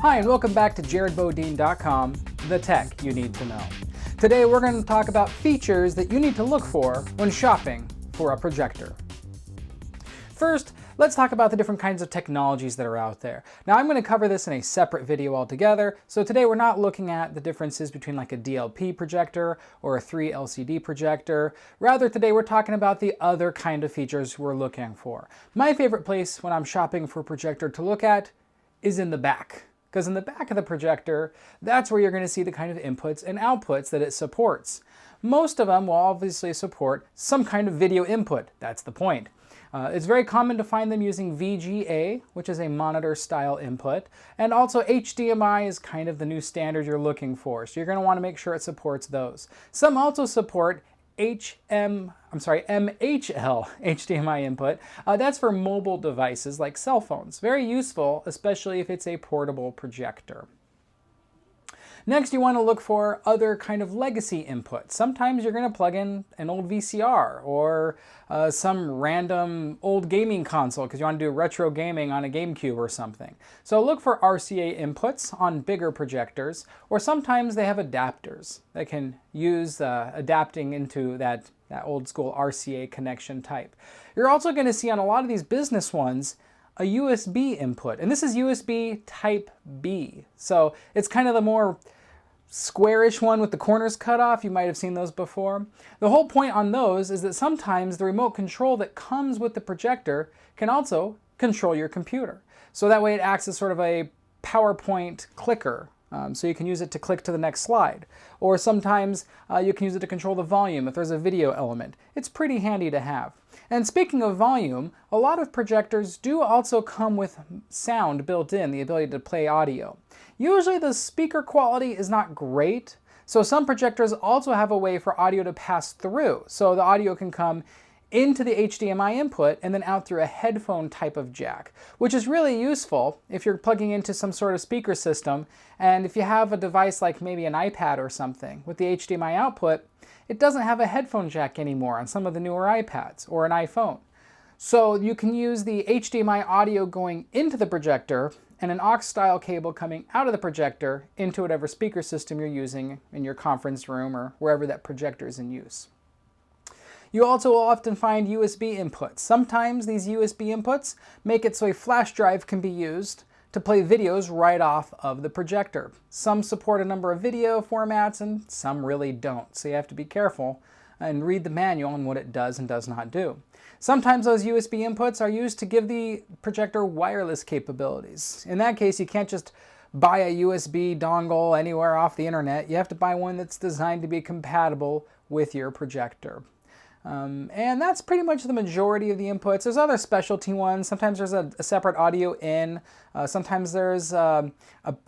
Hi, and welcome back to jaredbodine.com, the tech you need to know. Today we're going to talk about features that you need to look for when shopping for a projector. First, let's talk about the different kinds of technologies that are out there. Now, I'm going to cover this in a separate video altogether, so today we're not looking at the differences between like a DLP projector or a 3 LCD projector. Rather, today we're talking about the other kind of features we're looking for. My favorite place when I'm shopping for a projector to look at is in the back. Because in the back of the projector, that's where you're going to see the kind of inputs and outputs that it supports. Most of them will obviously support some kind of video input. That's the point. It's very common to find them using VGA, which is a monitor style input, and also HDMI is kind of the new standard you're looking for, so you're going to want to make sure it supports those. Some also support MHL HDMI input. That's for mobile devices like cell phones. Very useful, especially if it's a portable projector. Next, you want to look for other kind of legacy inputs. Sometimes you're going to plug in an old VCR or some random old gaming console because you want to do retro gaming on a GameCube or something. So look for RCA inputs on bigger projectors, or sometimes they have adapters that can use adapting into that old school RCA connection type. You're also going to see on a lot of these business ones a USB input, and this is USB type B. So it's kind of the more squarish one with the corners cut off. You might have seen those before. The whole point on those is that sometimes the remote control that comes with the projector can also control your computer. So that way it acts as sort of a PowerPoint clicker. So you can use it to click to the next slide. Or sometimes you can use it to control the volume if there's a video element. It's pretty handy to have. And speaking of volume, a lot of projectors do also come with sound built in, the ability to play audio. Usually the speaker quality is not great, so some projectors also have a way for audio to pass through. So the audio can come into the HDMI input and then out through a headphone type of jack, which is really useful if you're plugging into some sort of speaker system, and if you have a device like maybe an iPad or something with the HDMI output, it doesn't have a headphone jack anymore on some of the newer iPads or an iPhone. So you can use the HDMI audio going into the projector and an aux style cable coming out of the projector into whatever speaker system you're using in your conference room or wherever that projector is in use. You also will often find USB inputs. Sometimes these USB inputs make it so a flash drive can be used to play videos right off of the projector. Some support a number of video formats and some really don't, so you have to be careful and read the manual on what it does and does not do. Sometimes those USB inputs are used to give the projector wireless capabilities. In that case, you can't just buy a USB dongle anywhere off the internet. You have to buy one that's designed to be compatible with your projector. And that's pretty much the majority of the inputs. There's other specialty ones. Sometimes there's a separate audio in. Sometimes there's a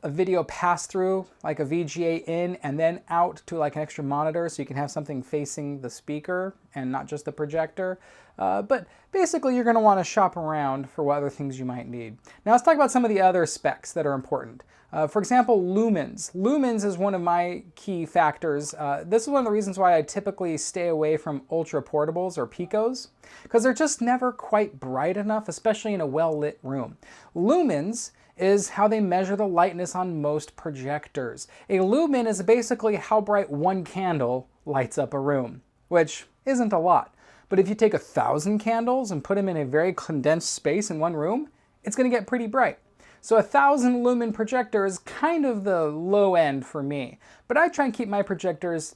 video pass-through, like a VGA in and then out to like an extra monitor so you can have something facing the speaker and not just the projector. But basically you're going to want to shop around for what other things you might need. Now let's talk about some of the other specs that are important. For example, lumens. Lumens is one of my key factors. This is one of the reasons why I typically stay away from ultra portables or picos, because they're just never quite bright enough, especially in a well-lit room. Lumens is how they measure the lightness on most projectors. A lumen is basically how bright one candle lights up a room, which isn't a lot. But if you take 1,000 candles and put them in a very condensed space in one room, it's going to get pretty bright. So 1,000 lumen projector is kind of the low end for me, but I try and keep my projectors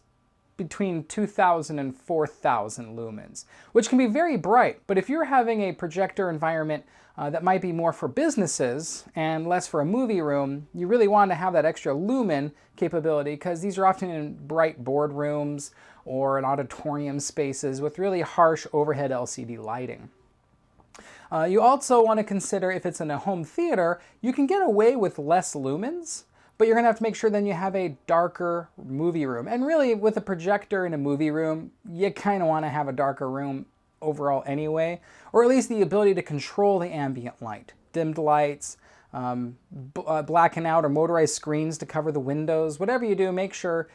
between 2,000 and 4,000 lumens, which can be very bright. But if you're having a projector environment that might be more for businesses and less for a movie room, you really want to have that extra lumen capability because these are often in bright boardrooms or in auditorium spaces with really harsh overhead LCD lighting. You also want to consider if it's in a home theater, you can get away with less lumens, but you're going to have to make sure then you have a darker movie room. And really, with a projector in a movie room, you kind of want to have a darker room overall anyway, or at least the ability to control the ambient light. Dimmed lights, blacken out or motorized screens to cover the windows. Whatever you do, make sure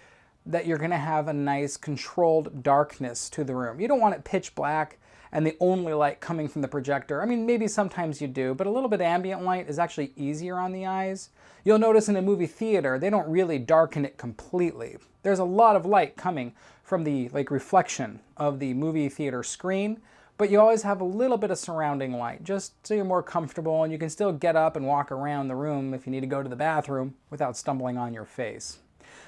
that you're going to have a nice controlled darkness to the room. You don't want it pitch black and the only light coming from the projector. I mean, maybe sometimes you do, but a little bit of ambient light is actually easier on the eyes. You'll notice in a movie theater, they don't really darken it completely. There's a lot of light coming from the reflection of the movie theater screen, but you always have a little bit of surrounding light, just so you're more comfortable and you can still get up and walk around the room if you need to go to the bathroom without stumbling on your face.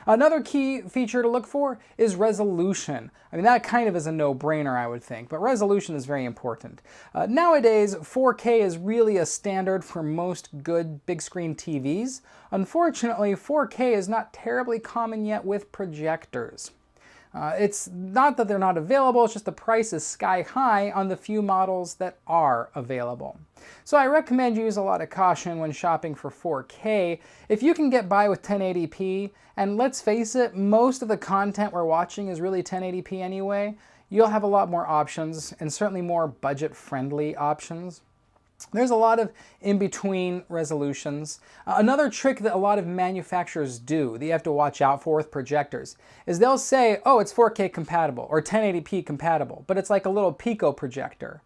Another key feature to look for is resolution. I mean, that kind of is a no-brainer, I would think, but resolution is very important. Nowadays, 4K is really a standard for most good big screen TVs. Unfortunately, 4K is not terribly common yet with projectors. It's not that they're not available, it's just the price is sky high on the few models that are available. So I recommend you use a lot of caution when shopping for 4K. If you can get by with 1080p, and let's face it, most of the content we're watching is really 1080p anyway, you'll have a lot more options, and certainly more budget-friendly options. There's a lot of in-between resolutions. Another trick that a lot of manufacturers do that you have to watch out for with projectors is they'll say, oh, it's 4K compatible or 1080p compatible, but it's like a little Pico projector.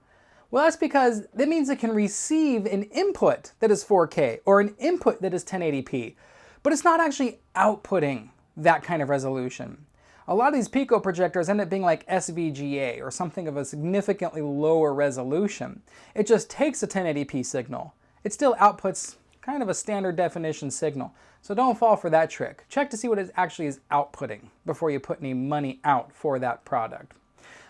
Well, that's because that means it can receive an input that is 4K or an input that is 1080p, but it's not actually outputting that kind of resolution. A lot of these Pico projectors end up being like SVGA or something of a significantly lower resolution. It just takes a 1080p signal. It still outputs kind of a standard definition signal. So don't fall for that trick. Check to see what it actually is outputting before you put any money out for that product.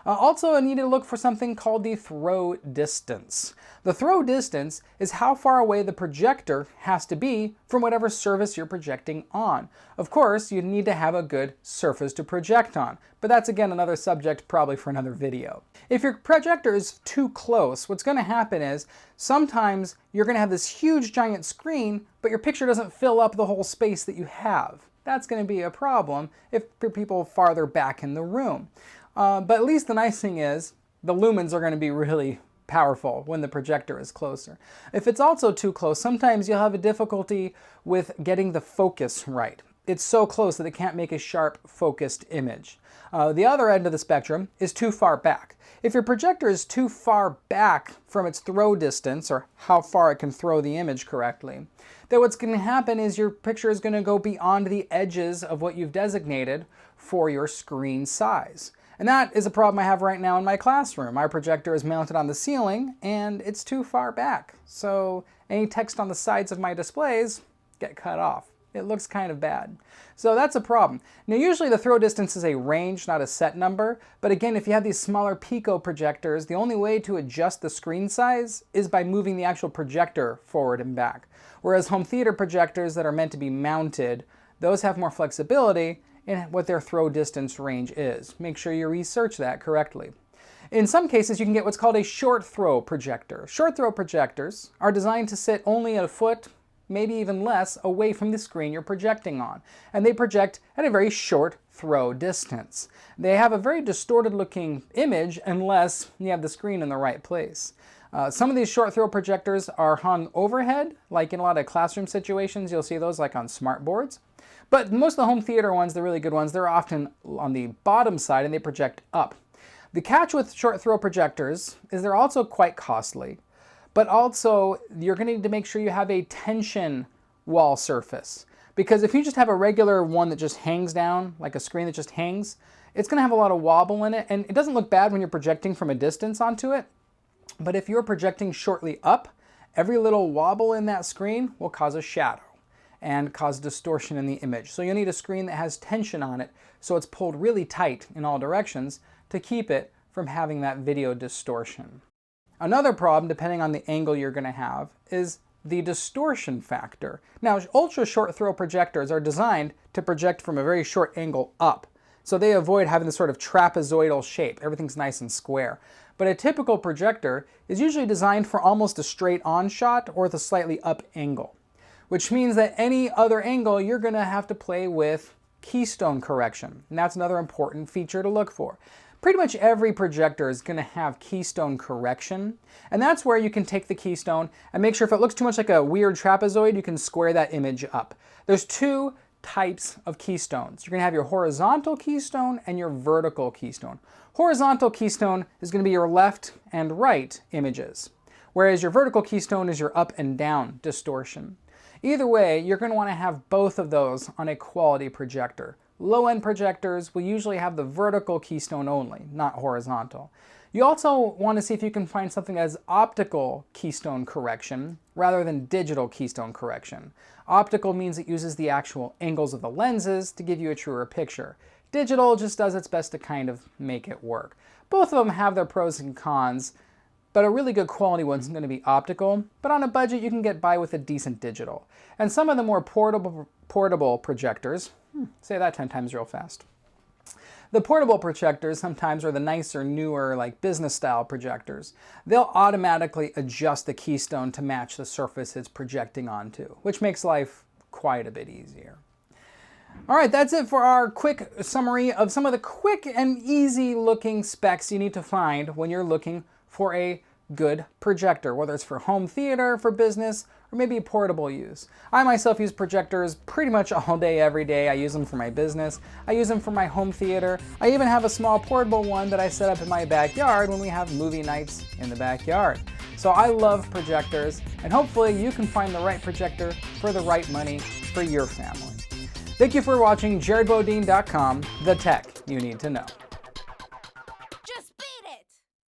Also, I need to look for something called the throw distance. The throw distance is how far away the projector has to be from whatever surface you're projecting on. Of course, you need to have a good surface to project on, but that's again another subject probably for another video. If your projector is too close, what's going to happen is sometimes you're going to have this huge giant screen, but your picture doesn't fill up the whole space that you have. That's going to be a problem if people farther back in the room. But at least the nice thing is the lumens are going to be really powerful when the projector is closer. If it's also too close, sometimes you'll have a difficulty with getting the focus right. It's so close that it can't make a sharp focused image. The other end of the spectrum is too far back. If your projector is too far back from its throw distance, or how far it can throw the image correctly, then what's going to happen is your picture is going to go beyond the edges of what you've designated for your screen size. And that is a problem I have right now in my classroom. My projector is mounted on the ceiling and it's too far back. So any text on the sides of my displays get cut off. It looks kind of bad. So that's a problem. Now usually the throw distance is a range, not a set number. But again, if you have these smaller Pico projectors, the only way to adjust the screen size is by moving the actual projector forward and back. Whereas home theater projectors that are meant to be mounted, those have more flexibility in what their throw distance range is. Make sure you research that correctly. In some cases, you can get what's called a short throw projector. Short throw projectors are designed to sit only a foot, maybe even less, away from the screen you're projecting on. And they project at a very short throw distance. They have a very distorted looking image unless you have the screen in the right place. Some of these short throw projectors are hung overhead, like in a lot of classroom situations. You'll see those like on smart boards. But most of the home theater ones, the really good ones, they're often on the bottom side and they project up. The catch with short throw projectors is they're also quite costly, but also you're going to need to make sure you have a tension wall surface. Because if you just have a regular one that just hangs down, like a screen that just hangs, it's going to have a lot of wobble in it, and it doesn't look bad when you're projecting from a distance onto it. But if you're projecting shortly up, every little wobble in that screen will cause a shadow and cause distortion in the image. So you'll need a screen that has tension on it, so it's pulled really tight in all directions to keep it from having that video distortion. Another problem, depending on the angle you're going to have, is the distortion factor. Now, ultra short throw projectors are designed to project from a very short angle up, so they avoid having this sort of trapezoidal shape. Everything's nice and square. But a typical projector is usually designed for almost a straight on shot or with a slightly up angle, which means that any other angle you're going to have to play with keystone correction. And that's another important feature to look for. Pretty much every projector is going to have keystone correction, and that's where you can take the keystone and make sure if it looks too much like a weird trapezoid, you can square that image up. There's two types of keystones. You're going to have your horizontal keystone and your vertical keystone. Horizontal keystone is going to be your left and right images, whereas your vertical keystone is your up and down distortion. Either way, you're going to want to have both of those on a quality projector. Low-end projectors will usually have the vertical keystone only, not horizontal. You also want to see if you can find something as optical keystone correction rather than digital keystone correction. Optical means it uses the actual angles of the lenses to give you a truer picture. Digital just does its best to kind of make it work. Both of them have their pros and cons, but a really good quality one's going to be optical, but on a budget you can get by with a decent digital. And some of the more portable projectors, say that 10 times real fast. The portable projectors sometimes are the nicer, newer, like business style projectors. They'll automatically adjust the keystone to match the surface it's projecting onto, which makes life quite a bit easier. All right, that's it for our quick summary of some of the quick and easy looking specs you need to find when you're looking for a good projector, whether it's for home theater, for business, or maybe portable use. I myself use projectors pretty much all day, every day. I use them for my business. I use them for my home theater. I even have a small portable one that I set up in my backyard when we have movie nights in the backyard. So I love projectors, and hopefully you can find the right projector for the right money for your family. Thank you for watching JaredBodine.com, the tech you need to know.